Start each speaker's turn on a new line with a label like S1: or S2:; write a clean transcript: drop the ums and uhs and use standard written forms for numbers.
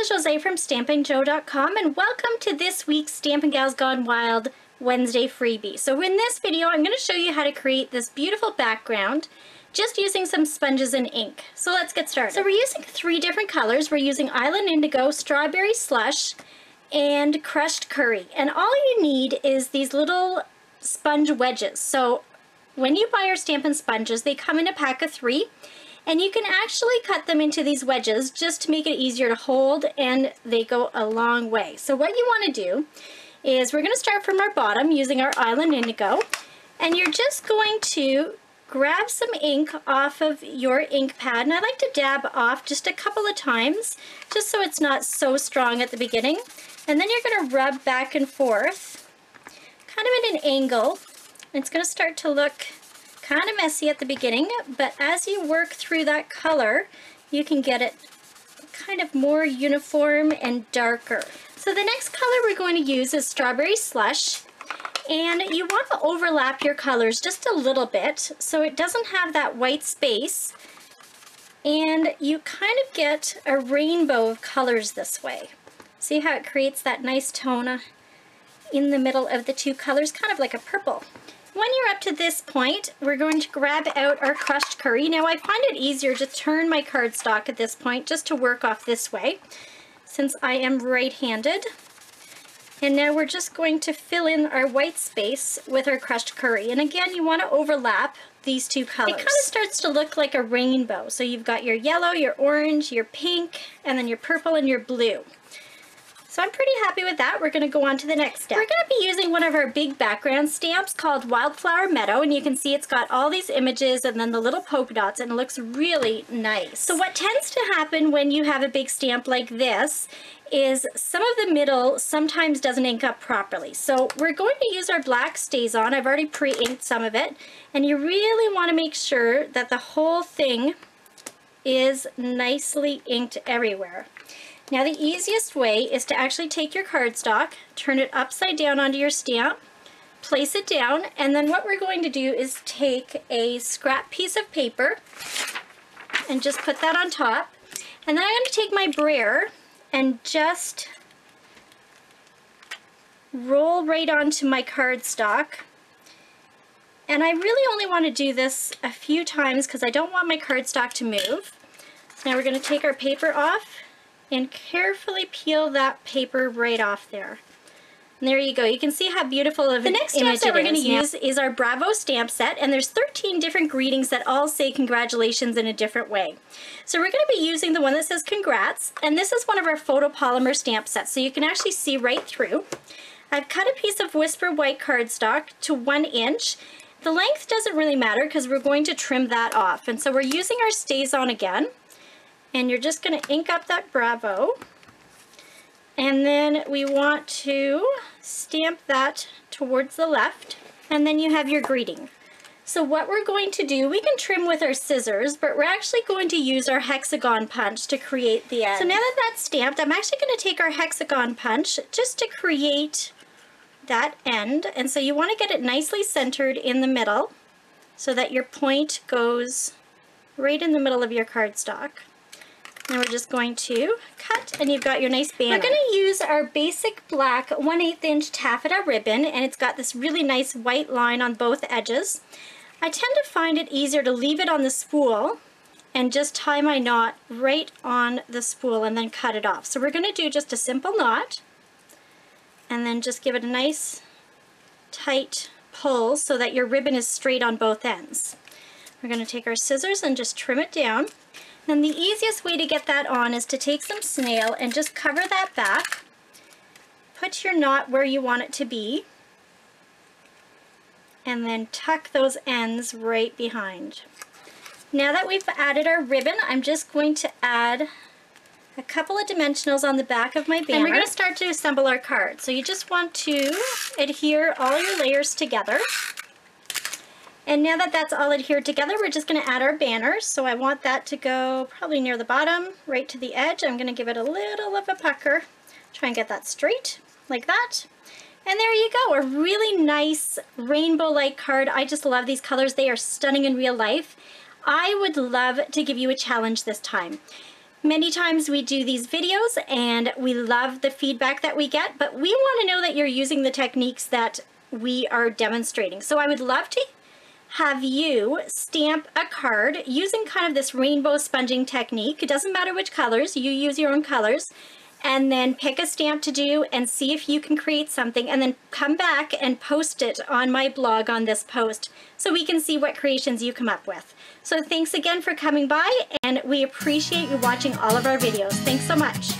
S1: is Jose from StampinJoe.com, and welcome to this week's Stampin' Gals Gone Wild Wednesday freebie. So in this video, I'm going to show you how to create this beautiful background just using some sponges and ink. So let's get started. So we're using 3 different colors. We're using Island Indigo, Strawberry Slush, and Crushed Curry. And all you need is these little sponge wedges. So when you buy your Stampin' sponges, they come in a pack of 3. And you can actually cut them into these wedges just to make it easier to hold, and they go a long way. So what you want to do is we're going to start from our bottom using our Island Indigo, and you're just going to grab some ink off of your ink pad, and I like to dab off just a couple of times just so it's not so strong at the beginning. And then you're going to rub back and forth kind of at an angle. It's going to start to look kind of messy at the beginning, but as you work through that color, you can get it kind of more uniform and darker. So the next color we're going to use is Strawberry Slush, and you want to overlap your colors just a little bit so it doesn't have that white space, and you kind of get a rainbow of colors this way. See how it creates that nice tone in the middle of the 2 colors, kind of like a purple. When you're up to this point, we're going to grab out our Crushed Curry. Now I find it easier to turn my cardstock at this point just to work off this way, since I am right-handed. And now we're just going to fill in our white space with our Crushed Curry. And again, you want to overlap these 2 colors. It kind of starts to look like a rainbow. So you've got your yellow, your orange, your pink, and then your purple and your blue. So I'm pretty happy with that. We're going to go on to the next step. We're going to be using one of our big background stamps called Wildflower Meadow, and you can see it's got all these images and then the little polka dots, and it looks really nice. So what tends to happen when you have a big stamp like this is some of the middle sometimes doesn't ink up properly. So we're going to use our black StazOn. I've already pre-inked some of it, and you really want to make sure that the whole thing is nicely inked everywhere. Now the easiest way is to actually take your cardstock, turn it upside down onto your stamp, place it down, and then what we're going to do is take a scrap piece of paper and just put that on top. And then I'm going to take my brayer and just roll right onto my cardstock. And I really only want to do this a few times because I don't want my cardstock to move. So now we're going to take our paper off and carefully peel that paper right off there. And there you go. You can see how beautiful of an image it is. The next stamp that we're going to use is our Bravo stamp set, and there's 13 different greetings that all say congratulations in a different way. So we're going to be using the one that says congrats, and this is one of our photopolymer stamp sets, so you can actually see right through. I've cut a piece of Whisper White cardstock to 1 inch. The length doesn't really matter because we're going to trim that off, and so we're using our StazOn again. And you're just going to ink up that Bravo, and then we want to stamp that towards the left, and then you have your greeting. So what we're going to do, we can trim with our scissors, but we're actually going to use our hexagon punch to create the end. So now that that's stamped, I'm actually going to take our hexagon punch just to create that end, and so you want to get it nicely centered in the middle so that your point goes right in the middle of your cardstock. Now we're just going to cut, and you've got your nice banner. We're going to use our basic black 1/8 inch taffeta ribbon, and it's got this really nice white line on both edges. I tend to find it easier to leave it on the spool and just tie my knot right on the spool and then cut it off. So we're going to do just a simple knot and then just give it a nice tight pull so that your ribbon is straight on both ends. We're going to take our scissors and just trim it down. Then the easiest way to get that on is to take some snail and just cover that back. Put your knot where you want it to be, and then tuck those ends right behind. Now that we've added our ribbon, I'm just going to add a couple of dimensionals on the back of my banner. And we're going to start to assemble our card. So you just want to adhere all your layers together. And now that that's all adhered together, we're just going to add our banners. So I want that to go probably near the bottom, right to the edge. I'm going to give it a little of a pucker. Try and get that straight, like that. And there you go, a really nice rainbow-like card. I just love these colors. They are stunning in real life. I would love to give you a challenge this time. Many times we do these videos and we love the feedback that we get, but we want to know that you're using the techniques that we are demonstrating. So I would love to have you stamp a card using kind of this rainbow sponging technique. It doesn't matter which colors, you use your own colors, and then pick a stamp to do and see if you can create something, and then come back and post it on my blog on this post so we can see what creations you come up with. So thanks again for coming by, and we appreciate you watching all of our videos. Thanks so much.